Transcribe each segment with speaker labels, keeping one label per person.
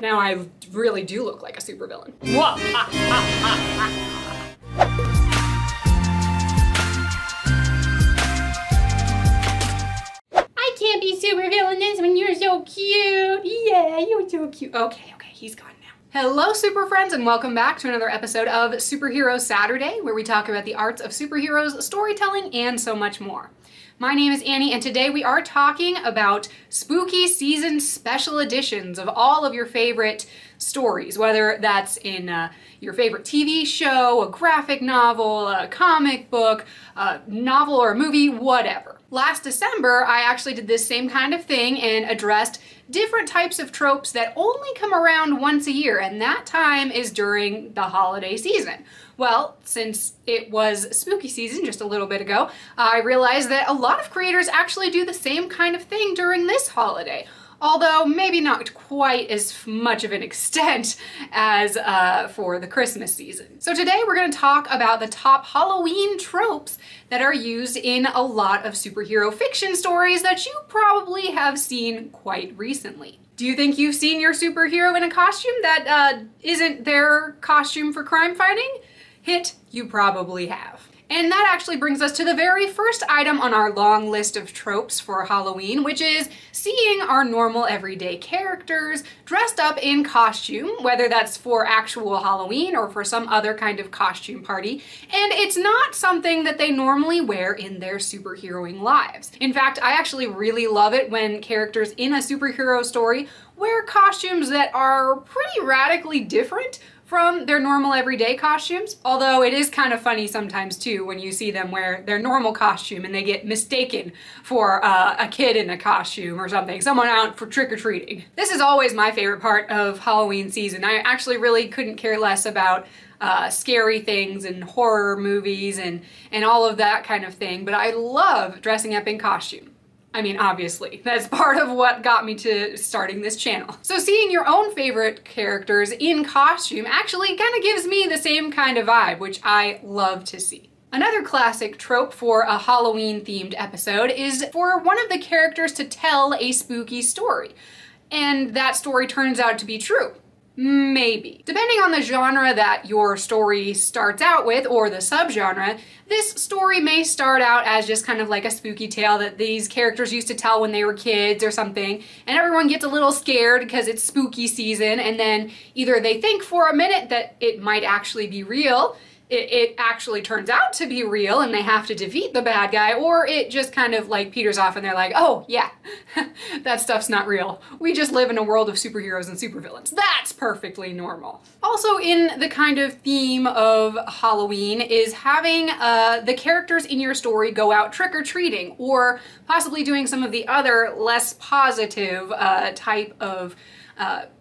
Speaker 1: now I really do look like a supervillain. I can't be supervillainous when you're so cute. Yeah, you're so cute. Okay, he's gone now. Hello, super friends, and welcome back to another episode of Superhero Saturday, where we talk about the arts of superheroes, storytelling, and so much more. My name is Annie, and today we are talking about spooky season special editions of all of your favorite stories, whether that's in your favorite TV show, a graphic novel, a comic book, a novel or a movie, whatever. Last December, I actually did this same kind of thing and addressed different types of tropes that only come around once a year, and that time is during the holiday season. Well, since it was spooky season just a little bit ago, I realized that a lot of creators actually do the same kind of thing during this holiday. Although maybe not quite as much of an extent as for the Christmas season. So today we're going to talk about the top Halloween tropes that are used in a lot of superhero fiction stories that you probably have seen quite recently. Do you think you've seen your superhero in a costume that isn't their costume for crime fighting? Hit, you probably have. And that actually brings us to the very first item on our long list of tropes for Halloween, which is seeing our normal everyday characters dressed up in costume, whether that's for actual Halloween or for some other kind of costume party, and it's not something that they normally wear in their superheroing lives. In fact, I actually really love it when characters in a superhero story wear costumes that are pretty radically different from their normal everyday costumes, although it is kind of funny sometimes too when you see them wear their normal costume and they get mistaken for a kid in a costume or something, someone out for trick-or-treating. This is always my favorite part of Halloween season. I actually really couldn't care less about scary things and horror movies and all of that kind of thing, but I love dressing up in costume. I mean, obviously, that's part of what got me to starting this channel. So seeing your own favorite characters in costume actually kind of gives me the same kind of vibe, which I love to see. Another classic trope for a Halloween-themed episode is for one of the characters to tell a spooky story, and that story turns out to be true. Maybe. Depending on the genre that your story starts out with, or the subgenre, this story may start out as just kind of like a spooky tale that these characters used to tell when they were kids or something, and everyone gets a little scared because it's spooky season, and then either they think for a minute that it might actually be real, it actually turns out to be real and they have to defeat the bad guy, or it just kind of like peters off and they're like, oh yeah, that stuff's not real. We just live in a world of superheroes and supervillains. That's perfectly normal. Also in the kind of theme of Halloween is having the characters in your story go out trick-or-treating, or possibly doing some of the other less positive type of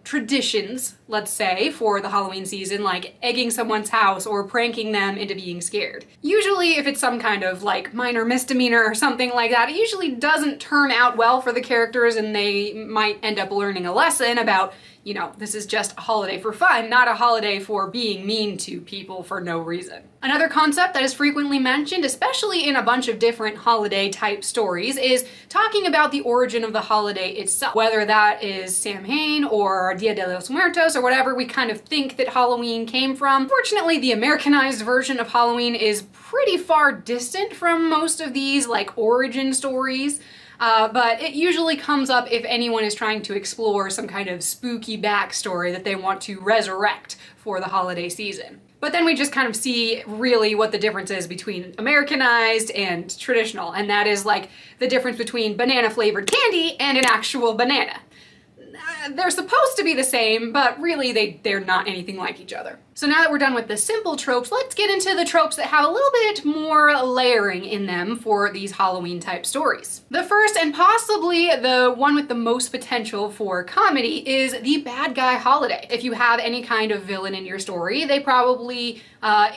Speaker 1: traditions, let's say, for the Halloween season, like egging someone's house or pranking them into being scared. Usually if it's some kind of like minor misdemeanor or something like that, it usually doesn't turn out well for the characters and they might end up learning a lesson about, you know, this is just a holiday for fun, not a holiday for being mean to people for no reason. Another concept that is frequently mentioned, especially in a bunch of different holiday type stories, is talking about the origin of the holiday itself. Whether that is Samhain or Dia de los Muertos or whatever we kind of think that Halloween came from. Fortunately, the Americanized version of Halloween is pretty far distant from most of these like origin stories. But it usually comes up if anyone is trying to explore some kind of spooky backstory that they want to resurrect for the holiday season. But then we just kind of see really what the difference is between Americanized and traditional, and that is like the difference between banana flavored candy and an actual banana. They're supposed to be the same, but really they're not anything like each other. So now that we're done with the simple tropes, let's get into the tropes that have a little bit more layering in them for these Halloween type stories. The first, and possibly the one with the most potential for comedy, is the bad guy holiday. If you have any kind of villain in your story, they probably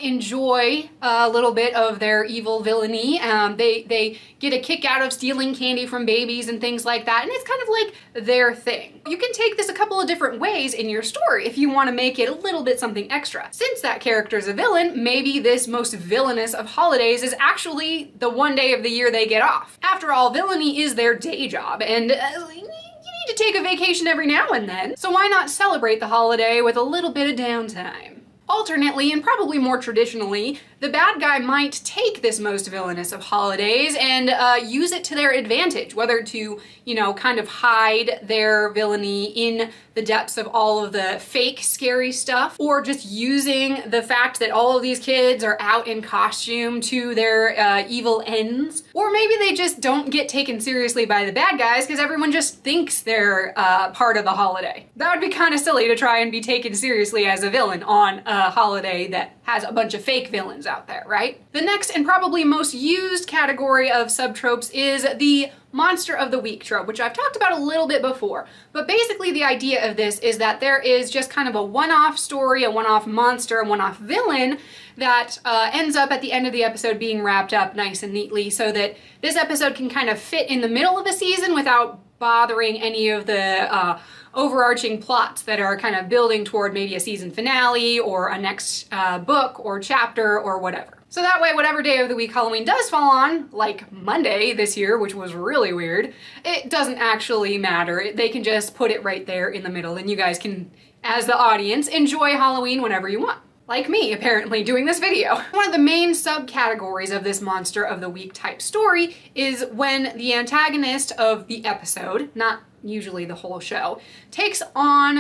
Speaker 1: enjoy a little bit of their evil villainy. They get a kick out of stealing candy from babies and things like that, and it's kind of like their thing. You can take this a couple of different ways in your story if you want to make it a little bit something extra. Since that character's a villain, maybe this most villainous of holidays is actually the one day of the year they get off. After all, villainy is their day job, and you need need to take a vacation every now and then, so why not celebrate the holiday with a little bit of downtime? Alternately, and probably more traditionally, the bad guy might take this most villainous of holidays and use it to their advantage, whether to, you know, kind of hide their villainy in the depths of all of the fake scary stuff, or just using the fact that all of these kids are out in costume to their evil ends. Or maybe they just don't get taken seriously by the bad guys because everyone just thinks they're part of the holiday. That would be kind of silly to try and be taken seriously as a villain on a holiday that has a bunch of fake villains out there, right? The next and probably most used category of subtropes is the monster of the week trope, which I've talked about a little bit before. But basically the idea of this is that there is just kind of a one-off story, a one-off monster, a one-off villain that ends up at the end of the episode being wrapped up nice and neatly so that this episode can kind of fit in the middle of the season without bothering any of the overarching plots that are kind of building toward maybe a season finale or a next book or chapter or whatever. So that way, whatever day of the week Halloween does fall on, like Monday this year, which was really weird, it doesn't actually matter. They can just put it right there in the middle and you guys can, as the audience, enjoy Halloween whenever you want. Like me, apparently, doing this video. One of the main subcategories of this monster of the week type story is when the antagonist of the episode, not usually the whole show, takes on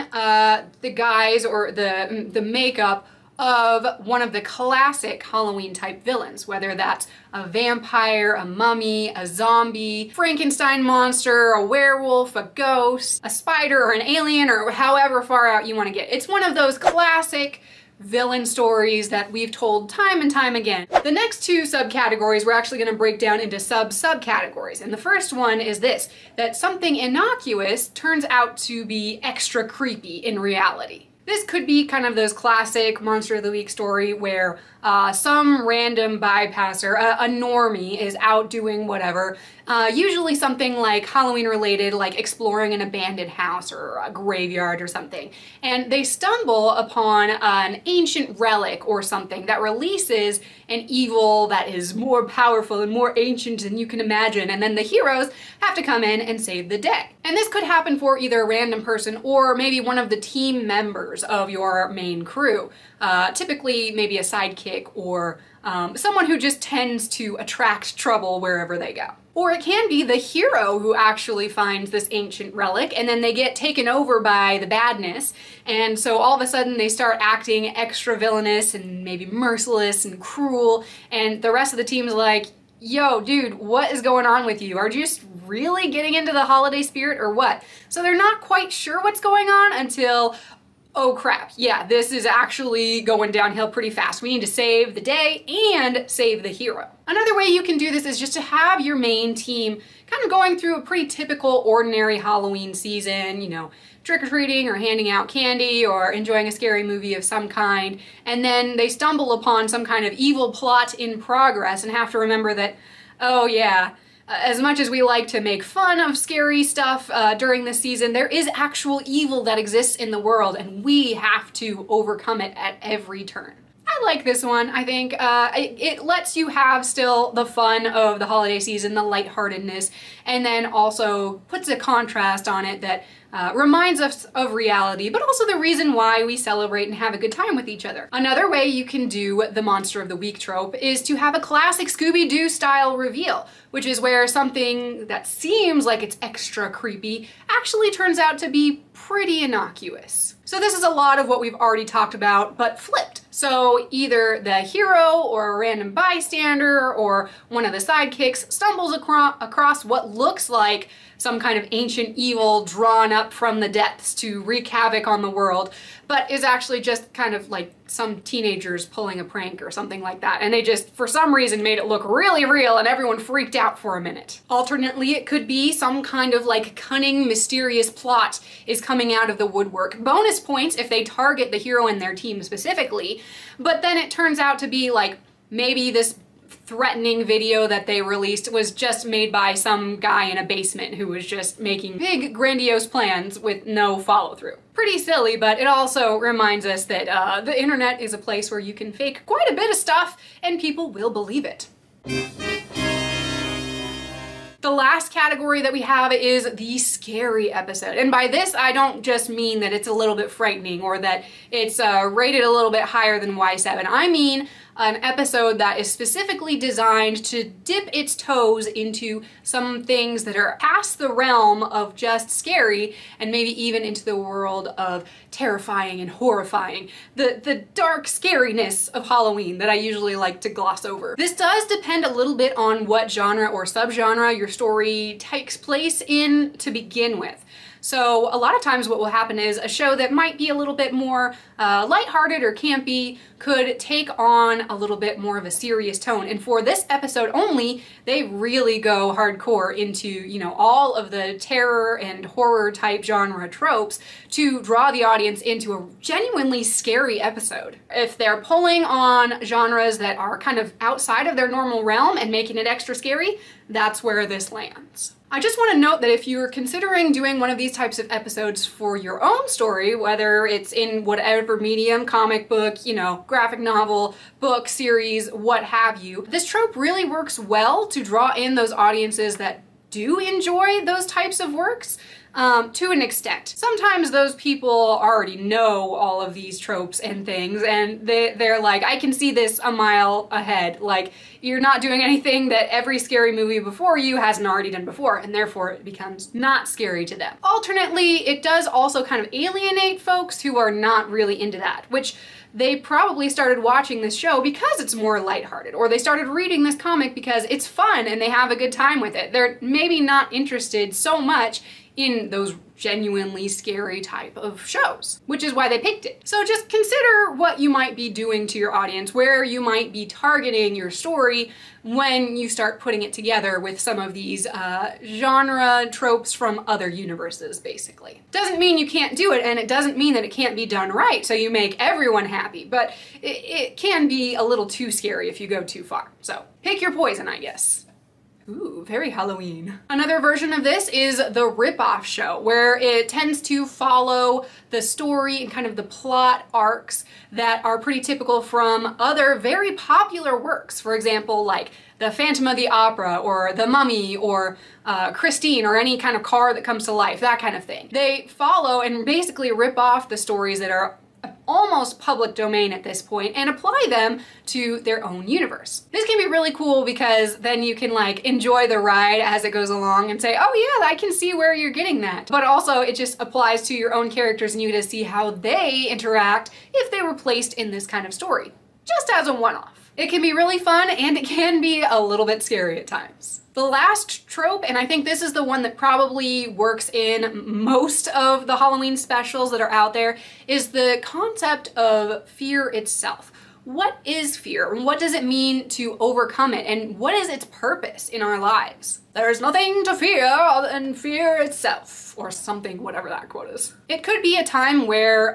Speaker 1: the guise or the makeup of one of the classic Halloween type villains, whether that's a vampire, a mummy, a zombie, Frankenstein monster, a werewolf, a ghost, a spider, or an alien, or however far out you want to get. It's one of those classic villain stories that we've told time and time again. The next two subcategories we're actually going to break down into subcategories. And the first one is this, that something innocuous turns out to be extra creepy in reality. This could be kind of those classic Monster of the Week story where some random bypasser, a normie, is out doing whatever, usually something like Halloween related, like exploring an abandoned house or a graveyard or something. And they stumble upon an ancient relic or something that releases an evil that is more powerful and more ancient than you can imagine. And then the heroes have to come in and save the day. And this could happen for either a random person or maybe one of the team members of your main crew. Typically maybe a sidekick or someone who just tends to attract trouble wherever they go. Or it can be the hero who actually finds this ancient relic and then they get taken over by the badness, and so all of a sudden they start acting extra villainous and maybe merciless and cruel, and the rest of the team's like, yo, dude, what is going on with you? Are you just really getting into the holiday spirit or what? So they're not quite sure what's going on until, oh crap, yeah, this is actually going downhill pretty fast. We need to save the day and save the hero. Another way you can do this is just to have your main team kind of going through a pretty typical ordinary Halloween season, you know, trick-or-treating or handing out candy or enjoying a scary movie of some kind, and then they stumble upon some kind of evil plot in progress and have to remember that, oh yeah, as much as we like to make fun of scary stuff during this season, there is actual evil that exists in the world and we have to overcome it at every turn. I like this one. I think it lets you have still the fun of the holiday season, the lightheartedness, and then also puts a contrast on it that reminds us of reality, but also the reason why we celebrate and have a good time with each other. Another way you can do the Monster of the Week trope is to have a classic Scooby-Doo style reveal, which is where something that seems like it's extra creepy actually turns out to be pretty innocuous. So this is a lot of what we've already talked about, but flipped. So either the hero or a random bystander or one of the sidekicks stumbles across what looks like some kind of ancient evil drawn up from the depths to wreak havoc on the world, but is actually just kind of like some teenagers pulling a prank or something like that, and they just, for some reason, made it look really real and everyone freaked out for a minute. Alternately, it could be some kind of like cunning, mysterious plot is coming out of the woodwork. Bonus points if they target the hero and their team specifically, but then it turns out to be like maybe this threatening video that they released was just made by some guy in a basement who was just making big grandiose plans with no follow-through. Pretty silly, but it also reminds us that the internet is a place where you can fake quite a bit of stuff and people will believe it. The last category that we have is the scary episode. And by this, I don't just mean that it's a little bit frightening or that it's rated a little bit higher than Y7. I mean an episode that is specifically designed to dip its toes into some things that are past the realm of just scary and maybe even into the world of terrifying and horrifying. The dark scariness of Halloween that I usually like to gloss over. This does depend a little bit on what genre or subgenre your story takes place in to begin with. So a lot of times what will happen is a show that might be a little bit more lighthearted or campy could take on a little bit more of a serious tone. And for this episode only, they really go hardcore into, you know, all of the terror and horror type genre tropes to draw the audience into a genuinely scary episode. If they're pulling on genres that are kind of outside of their normal realm and making it extra scary, that's where this lands. I just want to note that if you're considering doing one of these types of episodes for your own story, whether it's in whatever medium, comic book, you know, graphic novel, book, series, what have you, this trope really works well to draw in those audiences that do enjoy those types of works. To an extent. Sometimes those people already know all of these tropes and things and they're like, I can see this a mile ahead. Like, you're not doing anything that every scary movie before you hasn't already done before, and therefore it becomes not scary to them. Alternately, it does also kind of alienate folks who are not really into that, which they probably started watching this show because it's more lighthearted, or they started reading this comic because it's fun and they have a good time with it. They're maybe not interested so much in those genuinely scary type of shows, which is why they picked it. So just consider what you might be doing to your audience, where you might be targeting your story when you start putting it together with some of these genre tropes from other universes, basically. Doesn't mean you can't do it, and it doesn't mean that it can't be done right so you make everyone happy, but it can be a little too scary if you go too far. So pick your poison, I guess. Ooh, very Halloween. Another version of this is the Ripoff show, where it tends to follow the story and kind of the plot arcs that are pretty typical from other very popular works. For example, like the Phantom of the Opera or The Mummy or Christine, or any kind of car that comes to life, that kind of thing. They follow and basically rip off the stories that are almost public domain at this point and apply them to their own universe. This can be really cool because then you can like enjoy the ride as it goes along and say, oh yeah, I can see where you're getting that. But also it just applies to your own characters and you get to see how they interact if they were placed in this kind of story, just as a one-off. It can be really fun and it can be a little bit scary at times. The last trope, and I think this is the one that probably works in most of the Halloween specials that are out there, is the concept of fear itself. What is fear? What does it mean to overcome it? And what is its purpose in our lives? There's nothing to fear other than fear itself, or something, whatever that quote is. It could be a time where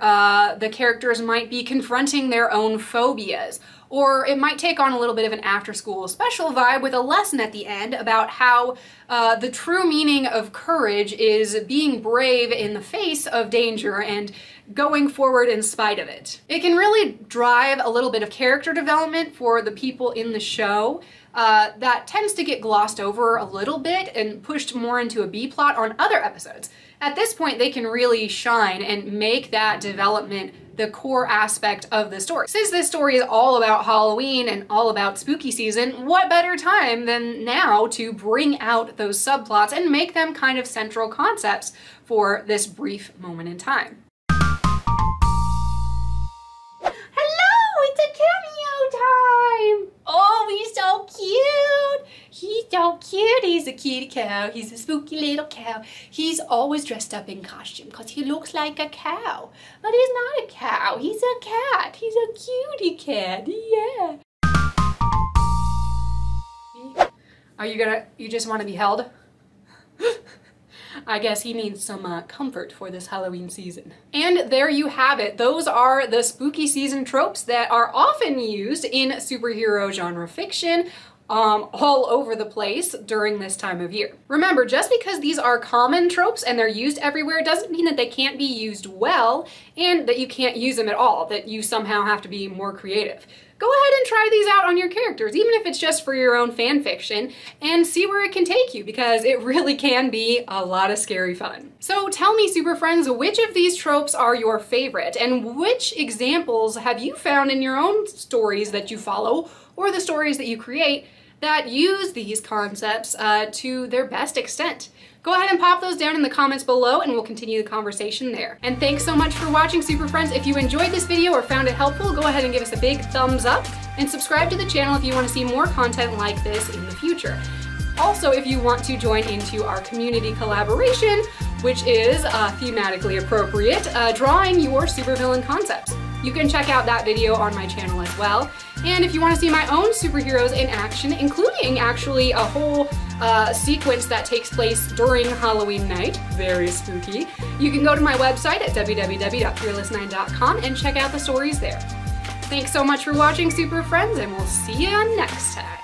Speaker 1: the characters might be confronting their own phobias, or it might take on a little bit of an after-school special vibe with a lesson at the end about how the true meaning of courage is being brave in the face of danger and going forward in spite of it. It can really drive a little bit of character development for the people in the show that tends to get glossed over a little bit and pushed more into a B-plot on other episodes. At this point, they can really shine and make that development the core aspect of the story. Since this story is all about Halloween and all about spooky season, what better time than now to bring out those subplots and make them kind of central concepts for this brief moment in time. Oh, he's so cute! He's so cute! He's a kitty cow. He's a spooky little cow. He's always dressed up in costume because he looks like a cow. But he's not a cow. He's a cat. He's a cutie cat. Yeah. Are you just want to be held? I guess he needs some comfort for this Halloween season. And there you have it. Those are the spooky season tropes that are often used in superhero genre fiction all over the place during this time of year. Remember, just because these are common tropes and they're used everywhere doesn't mean that they can't be used well and that you can't use them at all, that you somehow have to be more creative. go ahead and try these out on your characters, even if it's just for your own fan fiction, and see where it can take you, because it really can be a lot of scary fun. So tell me, super friends, which of these tropes are your favorite, and which examples have you found in your own stories that you follow, or the stories that you create, that use these concepts to their best extent? Go ahead and pop those down in the comments below and we'll continue the conversation there. And thanks so much for watching, super friends. If you enjoyed this video or found it helpful, go ahead and give us a big thumbs up and subscribe to the channel if you want to see more content like this in the future. Also, if you want to join into our community collaboration, which is thematically appropriate, drawing your supervillain concepts. You can check out that video on my channel as well. And if you want to see my own superheroes in action, including actually a whole sequence that takes place during Halloween night, very spooky, you can go to my website at www.fearless9.com and check out the stories there. Thanks so much for watching, super friends, and we'll see you next time.